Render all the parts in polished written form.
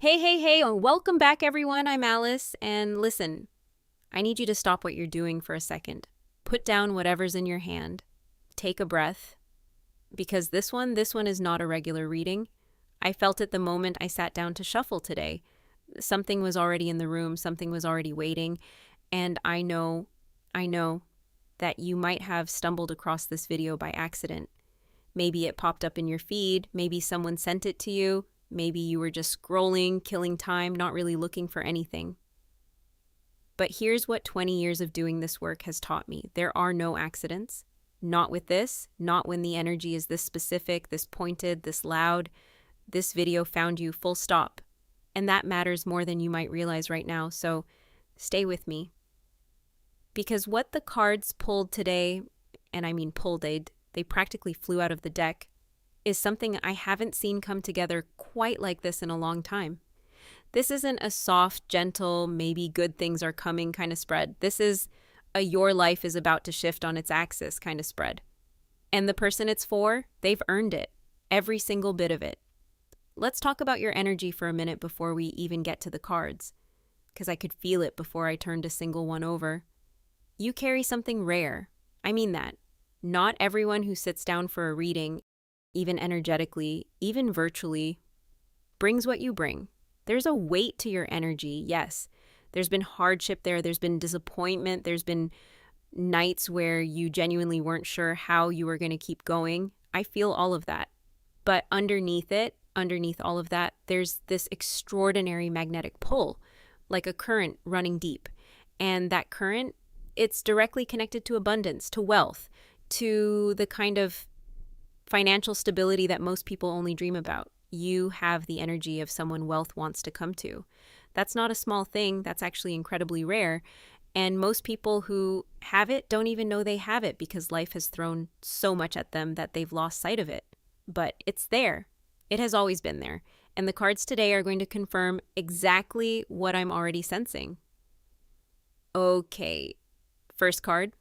Hey, and welcome back, everyone. I'm Alice. And listen, I need you to stop what you're doing for a second. Put down whatever's in your hand. Take a breath. Because this one is not a regular reading. I felt it the moment I sat down to shuffle today. Something was already in the room, something was already waiting. And I know that you might have stumbled across this video by accident. Maybe it popped up in your feed, maybe someone sent it to you, maybe you were just scrolling, killing time, not really looking for anything. But here's what 20 years of doing this work has taught me. There are no accidents. Not with this, not when the energy is this specific, this pointed, this loud. This video found you, full stop. And that matters more than you might realize right now, so stay with me. Because what the cards pulled today, and I mean pulled, they practically flew out of the deck, is something I haven't seen come together quite like this in a long time. This isn't a soft, gentle, maybe good things are coming kind of spread. This is a your life is about to shift on its axis kind of spread. And the person it's for, they've earned it. Every single bit of it. Let's talk about your energy for a minute before we even get to the cards, because I could feel it before I turned a single one over. You carry something rare. I mean that. Not everyone who sits down for a reading, even energetically, even virtually, brings what you bring. There's a weight to your energy, yes. There's been hardship there, there's been disappointment, there's been nights where you genuinely weren't sure how you were going to keep going. I feel all of that. But underneath it, underneath all of that, there's this extraordinary magnetic pull, like a current running deep. And that current, it's directly connected to abundance, to wealth, to the kind of financial stability that most people only dream about. You have the energy of someone wealth wants to come to. That's not a small thing. That's actually incredibly rare. And most people who have it don't even know they have it because life has thrown so much at them that they've lost sight of it. But it's there. It has always been there. And the cards today are going to confirm exactly what I'm already sensing. Okay, first card.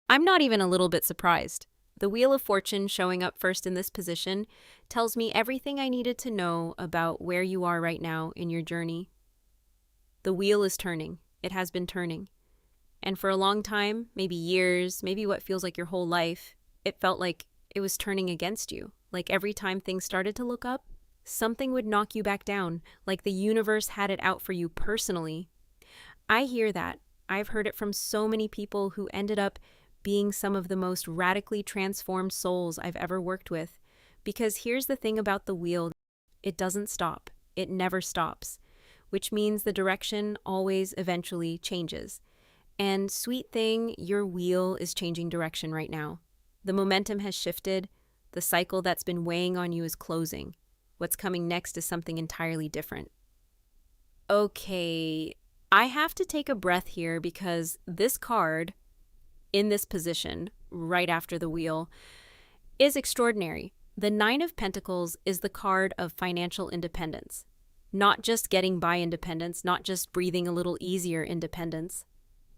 I'm not even a little bit surprised. The Wheel of Fortune showing up first in this position tells me everything I needed to know about where you are right now in your journey. The wheel is turning. It has been turning. And for a long time, maybe years, maybe what feels like your whole life, it felt like it was turning against you. Like every time things started to look up, something would knock you back down, like the universe had it out for you personally. I hear that. I've heard it from so many people who ended up being some of the most radically transformed souls I've ever worked with. Because here's the thing about the wheel, it doesn't stop. It never stops, which means the direction always eventually changes. And sweet thing, your wheel is changing direction right now. The momentum has shifted. The cycle that's been weighing on you is closing. What's coming next is something entirely different. Okay, I have to take a breath here because this card in this position, right after the wheel, is extraordinary. The Nine of Pentacles is the card of financial independence. Not just getting by independence, not just breathing a little easier independence.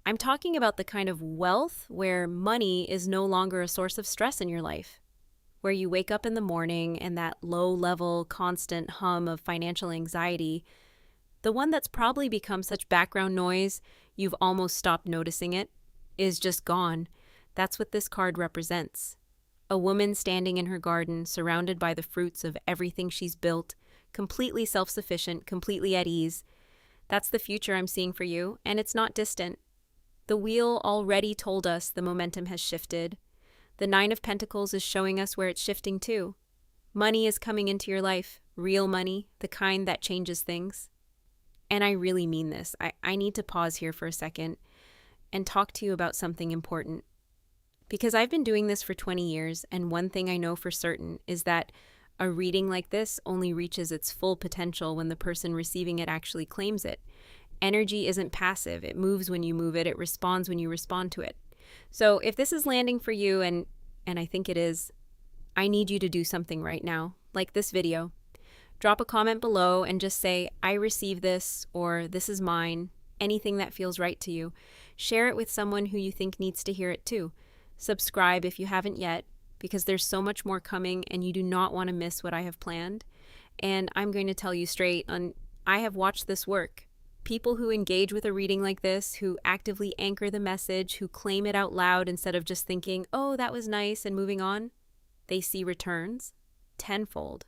I'm talking about the kind of wealth where money is no longer a source of stress in your life. Where you wake up in the morning and that low-level, constant hum of financial anxiety, the one that's probably become such background noise you've almost stopped noticing it, is just gone. That's what this card represents. A woman standing in her garden, surrounded by the fruits of everything she's built, completely self-sufficient, completely at ease. That's the future I'm seeing for you, and it's not distant. The wheel already told us the momentum has shifted. The Nine of Pentacles is showing us where it's shifting to. Money is coming into your life, real money, the kind that changes things. And I really mean this. I need to pause here for a second and talk to you about something important. Because I've been doing this for 20 years, and one thing I know for certain is that a reading like this only reaches its full potential when the person receiving it actually claims it. Energy isn't passive. It moves when you move it. It responds when you respond to it. So if this is landing for you, and I think it is, I need you to do something right now, like this video. Drop a comment below and just say, I receive this, or this is mine, anything that feels right to you. Share it with someone who you think needs to hear it too. Subscribe if you haven't yet, because there's so much more coming and you do not want to miss what I have planned. And I'm going to tell you straight, I have watched this work. People who engage with a reading like this, who actively anchor the message, who claim it out loud instead of just thinking, oh, that was nice, and moving on, they see returns tenfold.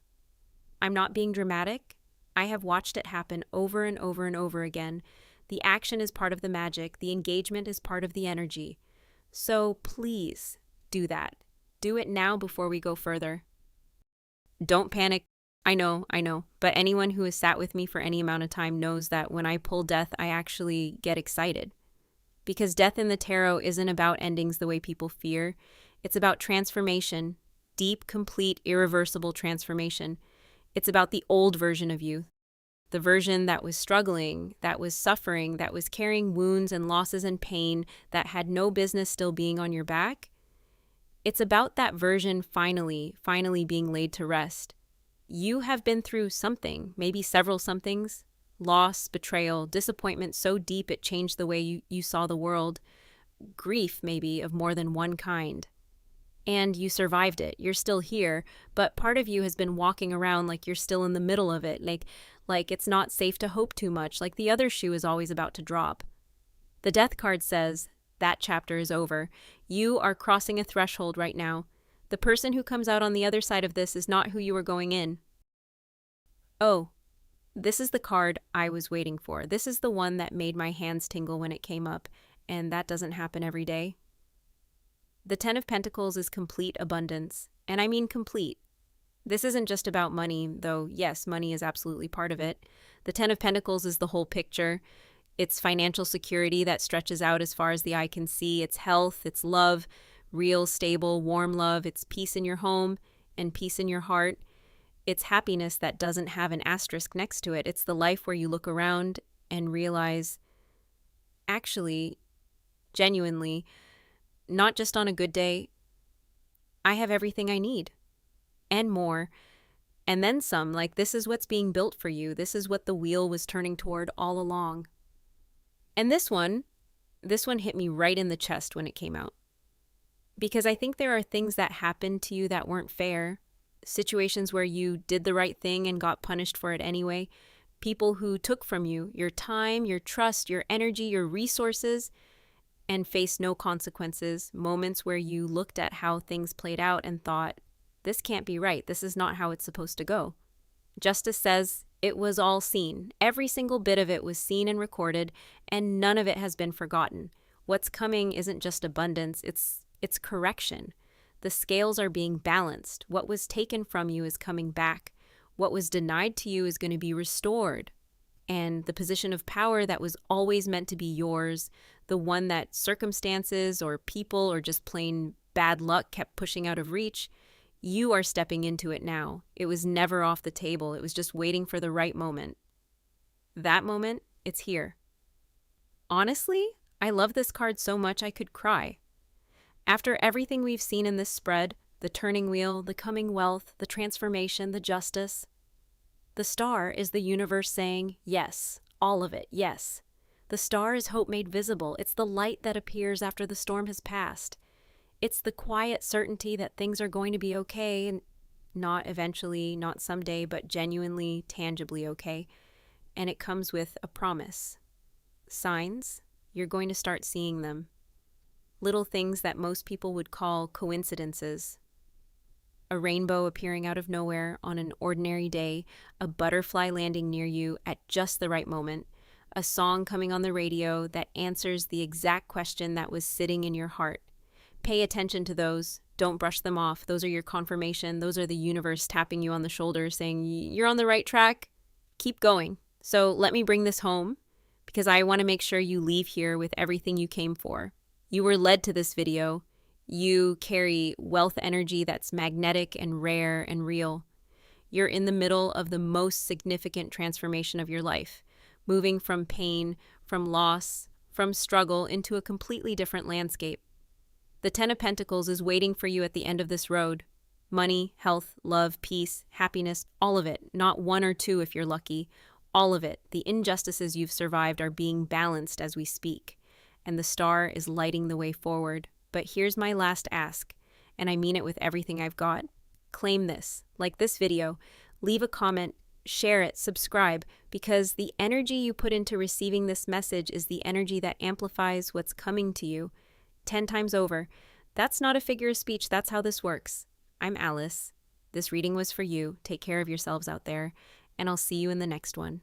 I'm not being dramatic. I have watched it happen over and over and over again. The action is part of the magic. The engagement is part of the energy. So please do that. Do it now before we go further. Don't panic. I know, but anyone who has sat with me for any amount of time knows that when I pull death, I actually get excited. Because death in the tarot isn't about endings the way people fear. It's about transformation, deep, complete, irreversible transformation. It's about the old version of you, the version that was struggling, that was suffering, that was carrying wounds and losses and pain, that had no business still being on your back. It's about that version finally being laid to rest. You have been through something, maybe several somethings, loss, betrayal, disappointment so deep it changed the way you saw the world, grief maybe of more than one kind. And you survived it. You're still here, but part of you has been walking around like you're still in the middle of it, like it's not safe to hope too much, like the other shoe is always about to drop. The death card says that chapter is over. You are crossing a threshold right now. The person who comes out on the other side of this is not who you were going in. Oh, this is the card I was waiting for. This is the one that made my hands tingle when it came up, and that doesn't happen every day. The Ten of Pentacles is complete abundance, and I mean complete. This isn't just about money, though yes, money is absolutely part of it. The Ten of Pentacles is the whole picture. It's financial security that stretches out as far as the eye can see. It's health, it's love, real, stable, warm love. It's peace in your home and peace in your heart. It's happiness that doesn't have an asterisk next to it. It's the life where you look around and realize, actually, genuinely, not just on a good day, I have everything I need and more, and then some. Like, this is what's being built for you. This is what the wheel was turning toward all along. And this one hit me right in the chest when it came out. Because I think there are things that happened to you that weren't fair, situations where you did the right thing and got punished for it anyway, people who took from you your time, your trust, your energy, your resources, and faced no consequences, moments where you looked at how things played out and thought, this can't be right, this is not how it's supposed to go. Justice says it was all seen. Every single bit of it was seen and recorded, and none of it has been forgotten. What's coming isn't just abundance, it's correction. The scales are being balanced. What was taken from you is coming back. What was denied to you is going to be restored. And the position of power that was always meant to be yours, the one that circumstances or people or just plain bad luck kept pushing out of reach, you are stepping into it now. It was never off the table. It was just waiting for the right moment. That moment, it's here. Honestly, I love this card so much I could cry. After everything we've seen in this spread, the turning wheel, the coming wealth, the transformation, the justice, the star is the universe saying, yes, all of it, yes. The star is hope made visible. It's the light that appears after the storm has passed. It's the quiet certainty that things are going to be okay, and not eventually, not someday, but genuinely, tangibly okay. And it comes with a promise. Signs, you're going to start seeing them. Little things that most people would call coincidences. A rainbow appearing out of nowhere on an ordinary day, a butterfly landing near you at just the right moment, a song coming on the radio that answers the exact question that was sitting in your heart. Pay attention to those. Don't brush them off. Those are your confirmation. Those are the universe tapping you on the shoulder saying, you're on the right track. Keep going. So let me bring this home because I want to make sure you leave here with everything you came for. You were led to this video. You carry wealth energy that's magnetic and rare and real. You're in the middle of the most significant transformation of your life, moving from pain, from loss, from struggle into a completely different landscape. The Ten of Pentacles is waiting for you at the end of this road. Money, health, love, peace, happiness, all of it. Not one or two if you're lucky. All of it. The injustices you've survived are being balanced as we speak. And the star is lighting the way forward. But here's my last ask, and I mean it with everything I've got. Claim this. Like this video, leave a comment, share it, subscribe, because the energy you put into receiving this message is the energy that amplifies what's coming to you 10 times over. That's not a figure of speech. That's how this works. I'm Alice. This reading was for you. Take care of yourselves out there, and I'll see you in the next one.